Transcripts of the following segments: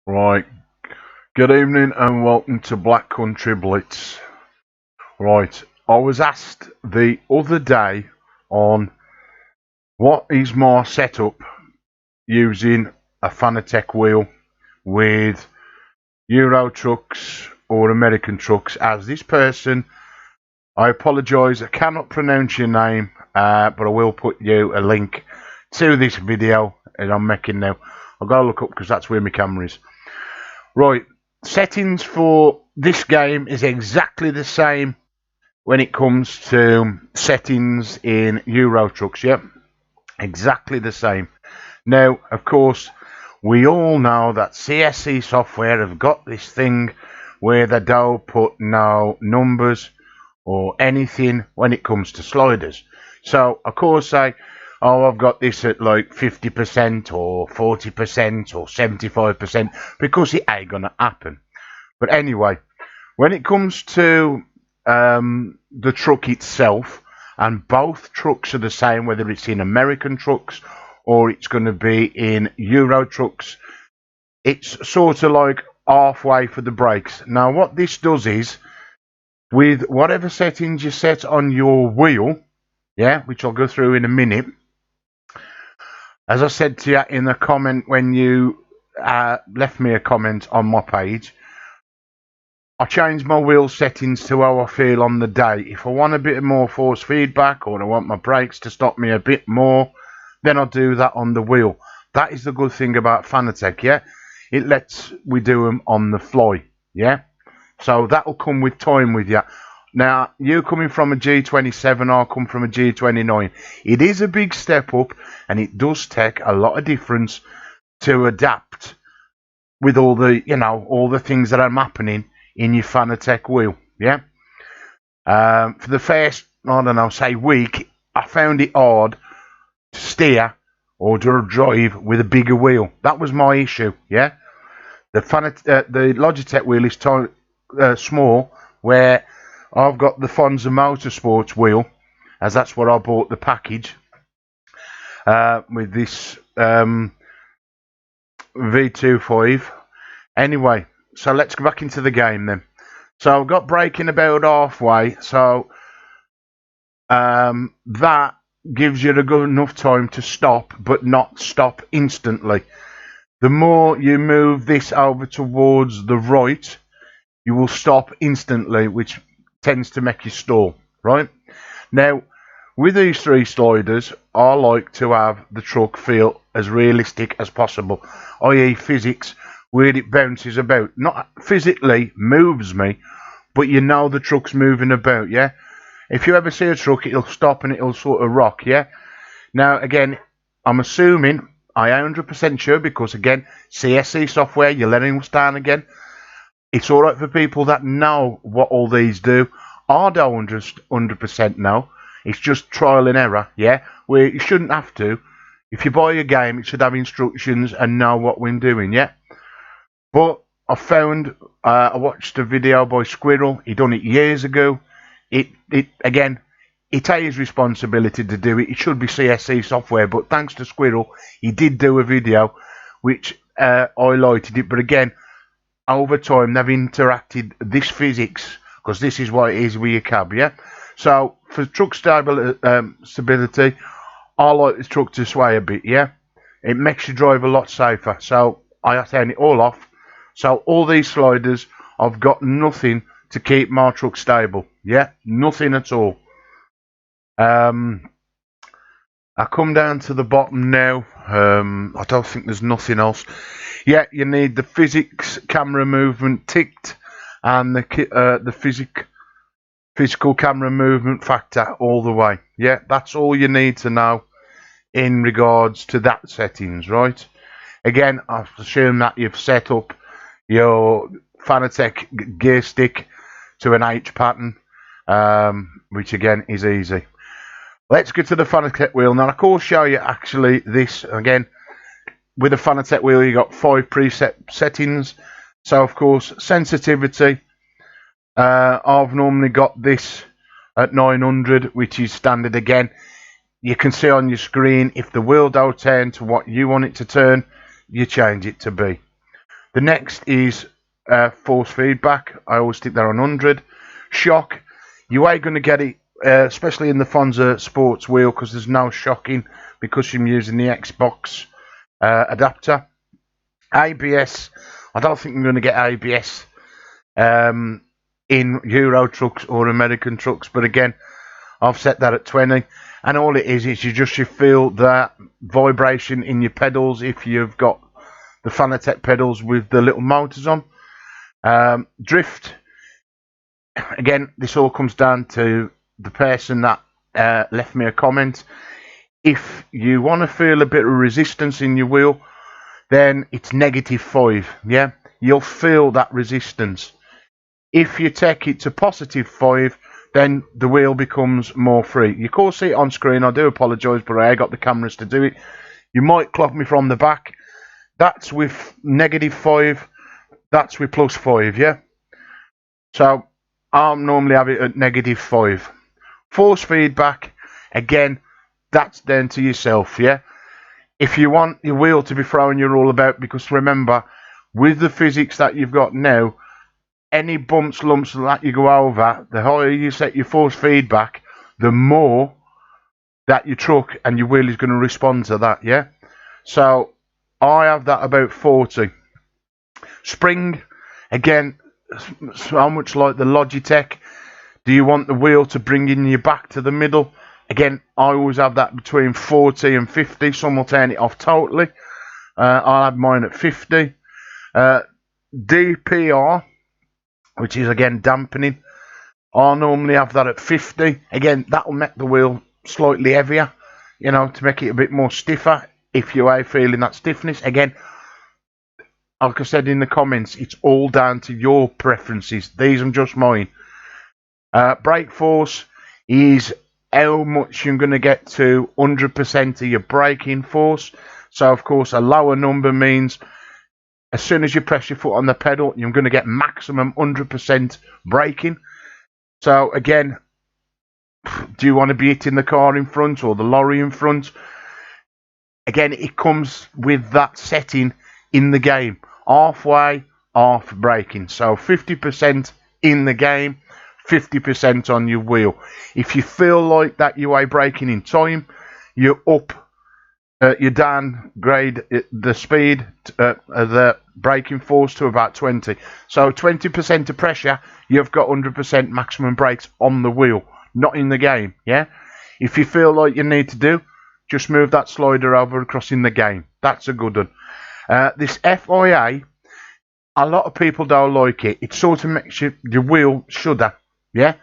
Right, good evening and welcome to Black Country Blitz. Right, I was asked the other day on what is my setup using a Fanatec wheel with Euro trucks or American trucks. As this person, I apologise, I cannot pronounce your name, but I will put you a link to this video that I'm making now. I've got to look up because that's where my camera is. Right, settings for this game is exactly the same when it comes to settings in Euro trucks, yeah? Exactly the same. Now, of course, we all know that CSC software have got this thing where they don't put no numbers or anything when it comes to sliders. So, of course, oh, I've got this at like 50% or 40% or 75% because it ain't gonna happen. But anyway, when it comes to the truck itself, and both trucks are the same, whether it's in American trucks or it's going to be in Euro trucks, it's sort of like halfway for the brakes. Now, what this does is, with whatever settings you set on your wheel, yeah, which I'll go through in a minute, as I said to you in the comment when you left me a comment on my page, I changed my wheel settings to how I feel on the day. If I want a bit more force feedback or I want my brakes to stop me a bit more, then I'll do that on the wheel. That is the good thing about Fanatec, yeah? It lets we do them on the fly, yeah? So that'll come with time with you. Now, you coming from a G27, I'll come from a G29. It is a big step up, and it does take a lot of difference to adapt with all the, all the things that are happening in your Fanatec wheel, yeah? For the first, I don't know, say week, I found it hard to steer or to drive with a bigger wheel. That was my issue, yeah? The Logitech wheel is small, where I've got the Forza Motorsport wheel, as that's what I bought the package with this V3. Anyway, so let's go back into the game then. So I've got braking about halfway, so that gives you a good enough time to stop, but not stop instantly. The more you move this over towards the right, you will stop instantly, which tends to make you stall, right? Now, with these three sliders, I like to have the truck feel as realistic as possible, i.e. physics, where it bounces about. Not physically moves me, but you know the truck's moving about, yeah? If you ever see a truck, it'll stop and it'll sort of rock, yeah? Now, again, I'm assuming, I am 100% sure, because again, CSC software, you're letting us down again. It's alright for people that know what all these do. I don't 100% know. It's just trial and error, yeah? Where you shouldn't have to. If you buy a game, it should have instructions and know what we're doing, yeah? But I found, I watched a video by Squirrel. He done it years ago. Again, it's his responsibility to do it. It should be CSC software, but thanks to Squirrel, he did do a video which highlighted it. But again, over time, they've interacted this physics, because this is what it is with your cab, yeah? So, for truck stability, I like this truck to sway a bit, yeah? It makes you drive a lot safer. So, I turn it all off. So, all these sliders, I've got nothing to keep my truck stable, yeah? Nothing at all. I come down to the bottom now. I don't think there's nothing else. Yeah, you need the physics camera movement ticked and the physical camera movement factor all the way. Yeah, that's all you need to know in regards to that settings, right? Again, I assume that you've set up your Fanatec gear stick to an H pattern, which again is easy. Let's get to the Fanatec wheel. Now, I could show you actually this again. With the Fanatec wheel, you got 5 preset settings. So, of course, sensitivity. I've normally got this at 900, which is standard again. You can see on your screen if the wheel don't turn to what you want it to turn, you change it to be. The next is force feedback. I always stick that on 100. Shock, you ain't going to get it, especially in the Forza sports wheel, because there's no shocking because I'm using the Xbox adapter. ABS, I don't think I'm going to get ABS in Euro trucks or American trucks, but again, I've set that at 20. And all it is you feel that vibration in your pedals if you've got the Fanatec pedals with the little motors on. Drift, again, this all comes down to the person that left me a comment. If you want to feel a bit of resistance in your wheel, then it's -5, yeah? You'll feel that resistance. If you take it to +5, then the wheel becomes more free. You can't see it on screen, I do apologise, but I got the cameras to do it. You might clock me from the back. That's with -5, that's with +5, yeah? So, I'll normally have it at -5. Force feedback, again, that's down to yourself, yeah? If you want your wheel to be throwing you all about, because remember, with the physics that you've got now, any bumps, lumps that you go over, the higher you set your force feedback, the more that your truck and your wheel is going to respond to that, yeah? So, I have that about 40. Spring, again, so much like the Logitech. Do you want the wheel to bring in your back to the middle? Again, I always have that between 40 and 50. Some will turn it off totally. I'll have mine at 50. DPR, which is again dampening, I normally have that at 50. Again, that will make the wheel slightly heavier, you know, to make it a bit more stiffer if you are feeling that stiffness. Again, like I said in the comments, it's all down to your preferences. These are just mine. Brake force is how much you're going to get to 100% of your braking force. So, of course, a lower number means as soon as you press your foot on the pedal, you're going to get maximum 100% braking. So, again, do you want to be hitting the car in front or the lorry in front? Again, it comes with that setting in the game. Halfway, half braking. So 50% in the game, 50% on your wheel. If you feel like that you are braking in time, you downgrade the speed, the braking force to about 20. So 20% of pressure, you've got 100% maximum brakes on the wheel, not in the game, yeah? If you feel like you need to do, just move that slider over across in the game. That's a good one. This FIA, a lot of people don't like it. It sort of makes your wheel shudder, yeah?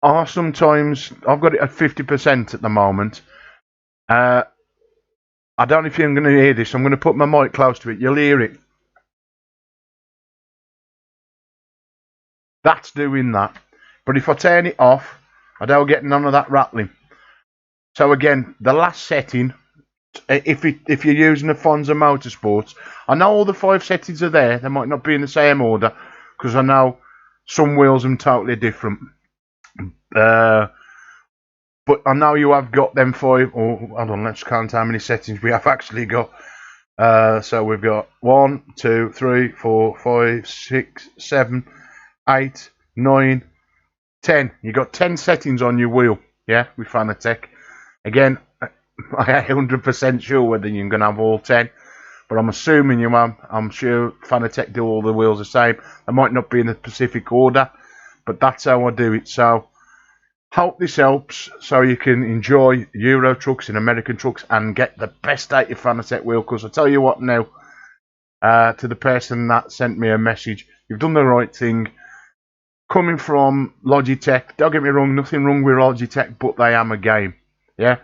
I've got it at 50% at the moment. I don't know if you're going to hear this. I'm going to put my mic close to it. You'll hear it. That's doing that. But if I turn it off, I don't get none of that rattling. So again, the last setting, if you're using a Forza Motorsport, I know all the 5 settings are there. They might not be in the same order, because I know some wheels are totally different. But I know you have got them 5, or hold on, let's count how many settings we have actually got. So we've got 1, 2, 3, 4, 5, 6, 7, 8, 9, 10. You got 10 settings on your wheel, yeah, with Fanatec. Again, I ain't 100% sure whether you're going to have all 10, but I'm assuming you have. I'm sure Fanatec do all the wheels the same. They might not be in a specific order, but that's how I do it. So, hope this helps so you can enjoy Euro trucks and American trucks and get the best out of your Fanatec wheel. Because I tell you what now, to the person that sent me a message, you've done the right thing. Coming from Logitech, don't get me wrong, nothing wrong with Logitech, but they am a game. Yeah,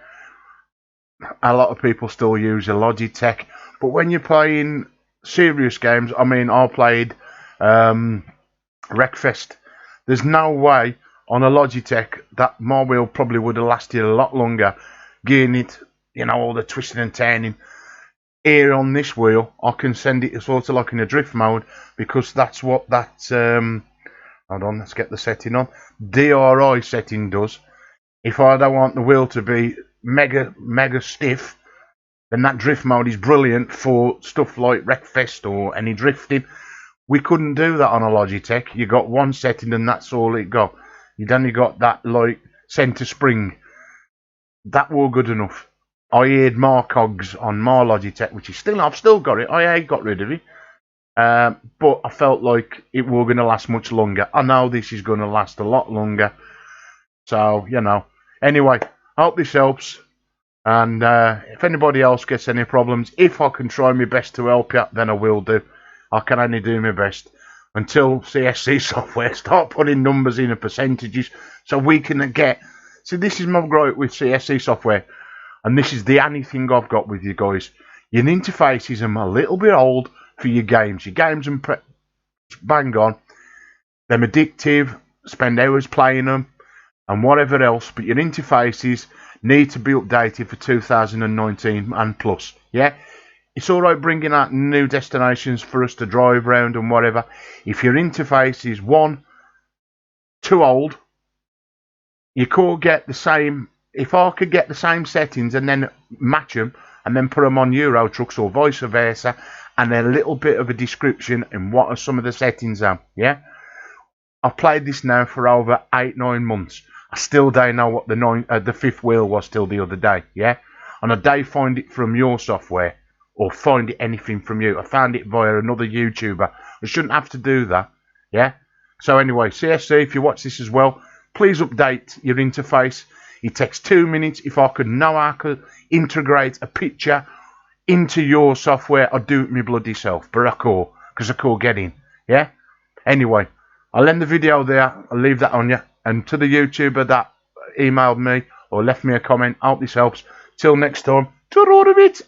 a lot of people still use a Logitech, but when you're playing serious games, I mean, I played Wreckfest. There's no way on a Logitech that my wheel probably would have lasted a lot longer, getting it, you know, all the twisting and turning. Here on this wheel, I can send it sort of like in a drift mode, because that's what that hold on, let's get the setting on. DRI setting does. If I don't want the wheel to be mega stiff, then that drift mode is brilliant for stuff like Wreckfest or any drifting. We couldn't do that on a Logitech. You got one setting and that's all it got. You'd only got that like centre spring. That were good enough. I had more cogs on my Logitech, which is still, I've still got it. I got rid of it. But I felt like it were going to last much longer. I know this is going to last a lot longer. So, you know. Anyway, I hope this helps. And if anybody else gets any problems, if I can try my best to help you, then I will do. I can only do my best. Until CSC software start putting numbers in and percentages so we can get... See, this is my gripe with CSC software. And this is the only thing I've got with you guys. Your interfaces are a little bit old for your games. Your games and bang on. They're addictive. Spend hours playing them. And whatever else. But your interfaces need to be updated for 2019 and plus. Yeah? It's alright bringing out new destinations for us to drive around and whatever. If your interface is too old, you could get the same. If I could get the same settings and then match them and then put them on Euro trucks or vice versa, and a little bit of a description and what are some of the settings are. Yeah, I've played this now for over 8-9 months. I still don't know what the fifth wheel was till the other day. Yeah, and I don't find it from your software or find it anything from you. I found it via another YouTuber. I shouldn't have to do that. Yeah. So anyway, CSC, if you watch this as well, please update your interface. It takes 2 minutes. If I could know how I could integrate a picture into your software, I'd do it my bloody self. But I could, because I could get in. Yeah? Anyway, I'll end the video there. I'll leave that on you. And to the YouTuber that emailed me or left me a comment, I hope this helps. Till next time, ta-ra a bit.